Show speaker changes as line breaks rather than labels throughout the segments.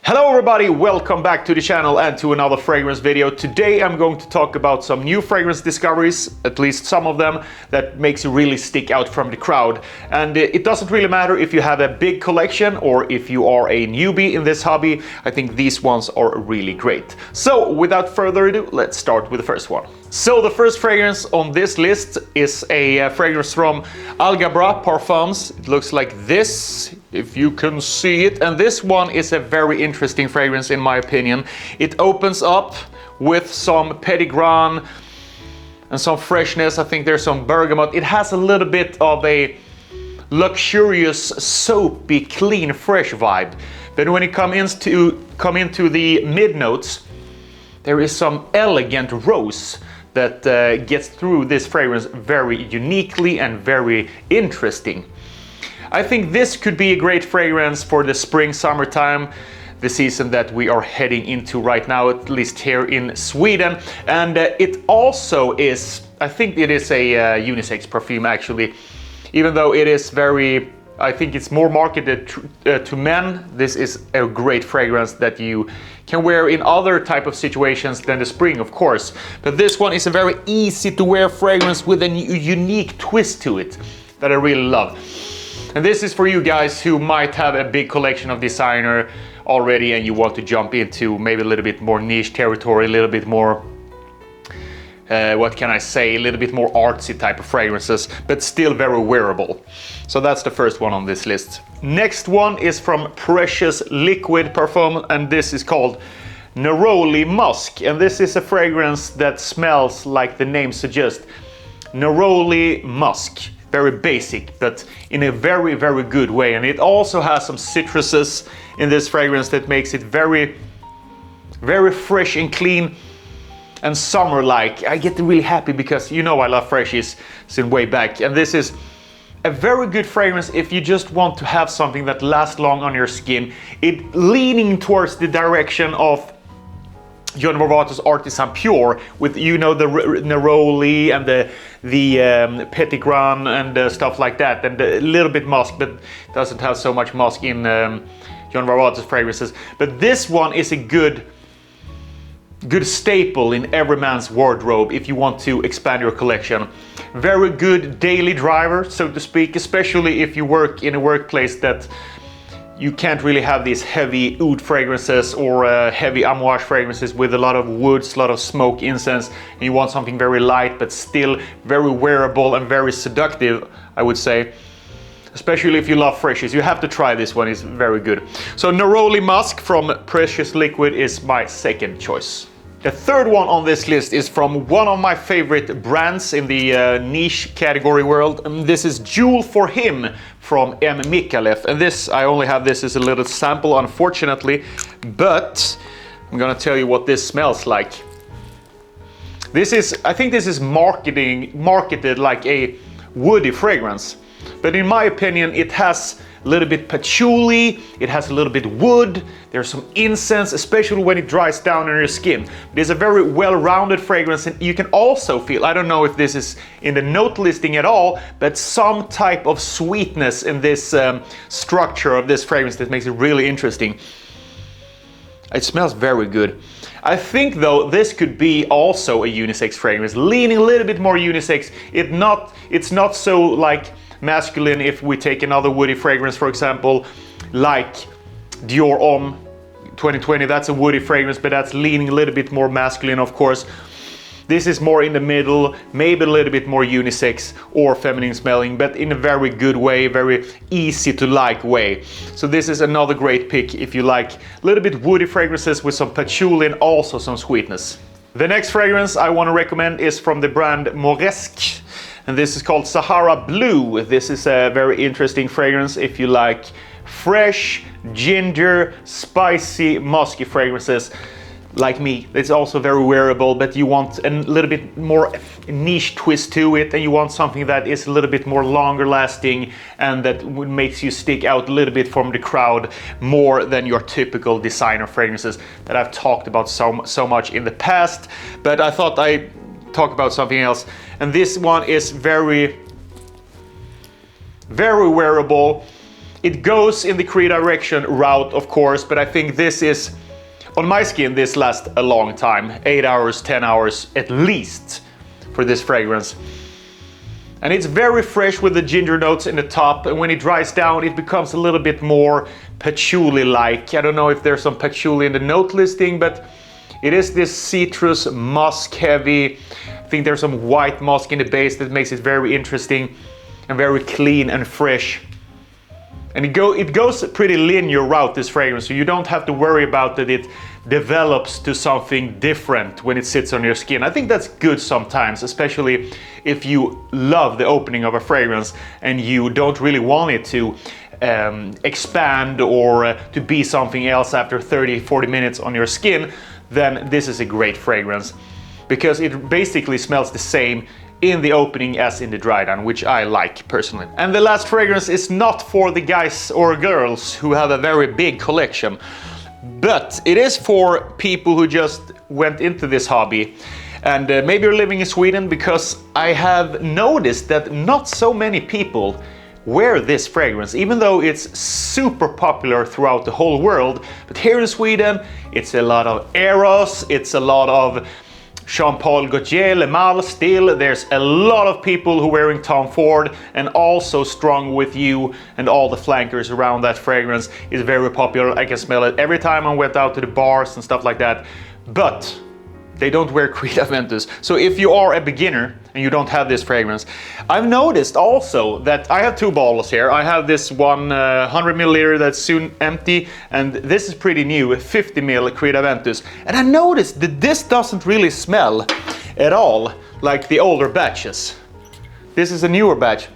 Hello everybody, welcome back to the channel and to another fragrance video. Today I'm going to talk about some new fragrance discoveries, at least some of them, that makes you really stick out from the crowd. And it doesn't really matter if you have a big collection or if you are a newbie in this hobby. I think these ones are really great. So without further ado, let's start with the first one. So the first fragrance on this list is a fragrance from Algebra Perfums. It looks like this, if you can see it. And this one is a very interesting fragrance in my opinion. It opens up with some petitgrain and some freshness. I think there's some bergamot. It has a little bit of a luxurious, soapy, clean, fresh vibe. But when it come into the mid notes, there is some elegant rose that gets through this fragrance very uniquely and very interesting. I think this could be a great fragrance for the spring, summertime, the season that we are heading into right now, at least here in Sweden. And it also is, I think it is a unisex perfume actually, even though it is very, I think it's more marketed to men. This is a great fragrance that you can wear in other type of situations than the spring, of course. But this one is a very easy to wear fragrance with a unique twist to it that I really love. And this is for you guys who might have a big collection of designer already and you want to jump into maybe a little bit more niche territory, a little bit more what can I say, a little bit more artsy type of fragrances, but still very wearable. So that's the first one on this list. Next one is from Precious Liquid Parfum, and this is called Neroli Musk. And this is a fragrance that smells like the name suggests, Neroli Musk. Very basic, but in a very, very good way. And it also has some citruses in this fragrance that makes it very, very fresh and clean and summer-like. I get really happy because you know I love freshies since way back, and this is a very good fragrance if you just want to have something that lasts long on your skin. It leaning towards the direction of John Varvatos Artisan Pure with, you know, the Neroli and the petitgrain and stuff like that, and a little bit musk, but doesn't have so much musk in John Varvatos fragrances. But this one is a good staple in every man's wardrobe if you want to expand your collection. Very good daily driver, so to speak, especially if you work in a workplace that you can't really have these heavy oud fragrances or heavy amouage fragrances with a lot of woods, a lot of smoke, incense, and you want something very light but still very wearable and very seductive, I would say. Especially if you love freshies, you have to try this one, it's very good. So Neroli Musk from Precious Liquid is my second choice. The third one on this list is from one of my favorite brands in the niche category world, and this is Jewel for Him from Micallef. And this, I only have this as a little sample, unfortunately, but I'm gonna tell you what this smells like. This is, I think this is marketed like a woody fragrance, but in my opinion it has a little bit patchouli, it has a little bit wood, there's some incense, especially when it dries down on your skin. It is a very well-rounded fragrance, and you can also feel, I don't know if this is in the note listing at all, but some type of sweetness in this structure of this fragrance that makes it really interesting. It smells very good. I think though this could be also a unisex fragrance, leaning a little bit more unisex. It's not so like masculine if we take another woody fragrance, for example, like Dior Homme 2020. That's a woody fragrance, but that's leaning a little bit more masculine, of course. This is more in the middle, maybe a little bit more unisex or feminine smelling, but in a very good way, very easy to like way. So this is another great pick if you like a little bit woody fragrances with some patchouli and also some sweetness. The next fragrance I want to recommend is from the brand Moresque, and this is called Sahara Blue. This is a very interesting fragrance if you like fresh, ginger, spicy, musky fragrances like me. It's also very wearable, but you want a little bit more niche twist to it, and you want something that is a little bit more longer lasting and that makes you stick out a little bit from the crowd more than your typical designer fragrances that I've talked about so much in the past. But I thought I'd talk about something else, and this one is very, very wearable. It goes in the Creed Direction route, of course, but I think this is, on my skin, this lasts a long time. 8 hours, 10 hours at least for this fragrance. And it's very fresh with the ginger notes in the top, and when it dries down it becomes a little bit more patchouli-like. I don't know if there's some patchouli in the note listing, but it is this citrus musk heavy. I think there's some white musk in the base that makes it very interesting and very clean and fresh. And it goes a pretty linear route, this fragrance, so you don't have to worry about that it develops to something different when it sits on your skin. I think that's good sometimes, especially if you love the opening of a fragrance and you don't really want it to expand or to be something else after 30-40 minutes on your skin. Then this is a great fragrance because it basically smells the same in the opening as in the dry down, which I like personally. And the last fragrance is not for the guys or girls who have a very big collection, but it is for people who just went into this hobby. And maybe you're living in Sweden, because I have noticed that not so many people wear this fragrance, even though it's super popular throughout the whole world. But here in Sweden, it's a lot of Eros, it's a lot of Jean-Paul Gaultier, Le Male still. There's a lot of people who are wearing Tom Ford, and also Strong With You and all the flankers around that fragrance is very popular. I can smell it every time I went out to the bars and stuff like that. But they don't wear Creed Aventus. So if you are a beginner and you don't have this fragrance, I've noticed also that I have two bottles here. I have this one 100 milliliter that's soon empty, and this is pretty new, 50 ml Creed Aventus. And I noticed that this doesn't really smell at all like the older batches. This is a newer batch.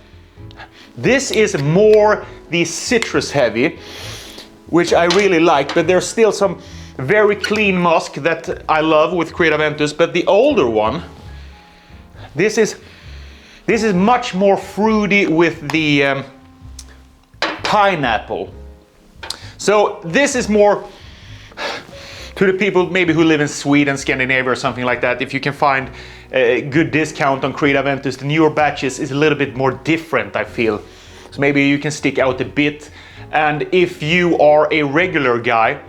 This is more the citrus heavy, which I really like, but there's still some very clean musk that I love with Creed Aventus. But the older one, this is much more fruity with the pineapple. So this is more to the people maybe who live in Sweden, Scandinavia or something like that. If you can find a good discount on Creed Aventus, the newer batches is a little bit more different, I feel. So maybe you can stick out a bit. And if you are a regular guy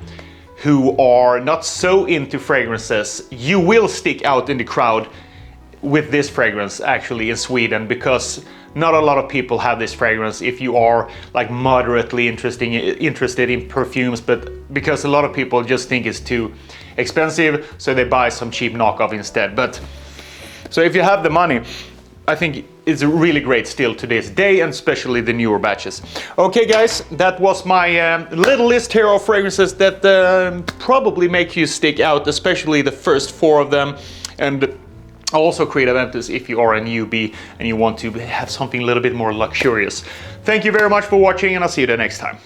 who are not so into fragrances, you will stick out in the crowd with this fragrance actually in Sweden, because not a lot of people have this fragrance if you are like moderately interested in perfumes, but because a lot of people just think it's too expensive, so they buy some cheap knockoff instead. But so if you have the money, I think it's really great still to this day, and especially the newer batches. Okay guys, that was my little list here of fragrances that probably make you stick out, especially the first 4 of them, and also Creed Aventus if you are a newbie and you want to have something a little bit more luxurious. Thank you very much for watching, and I'll see you the next time.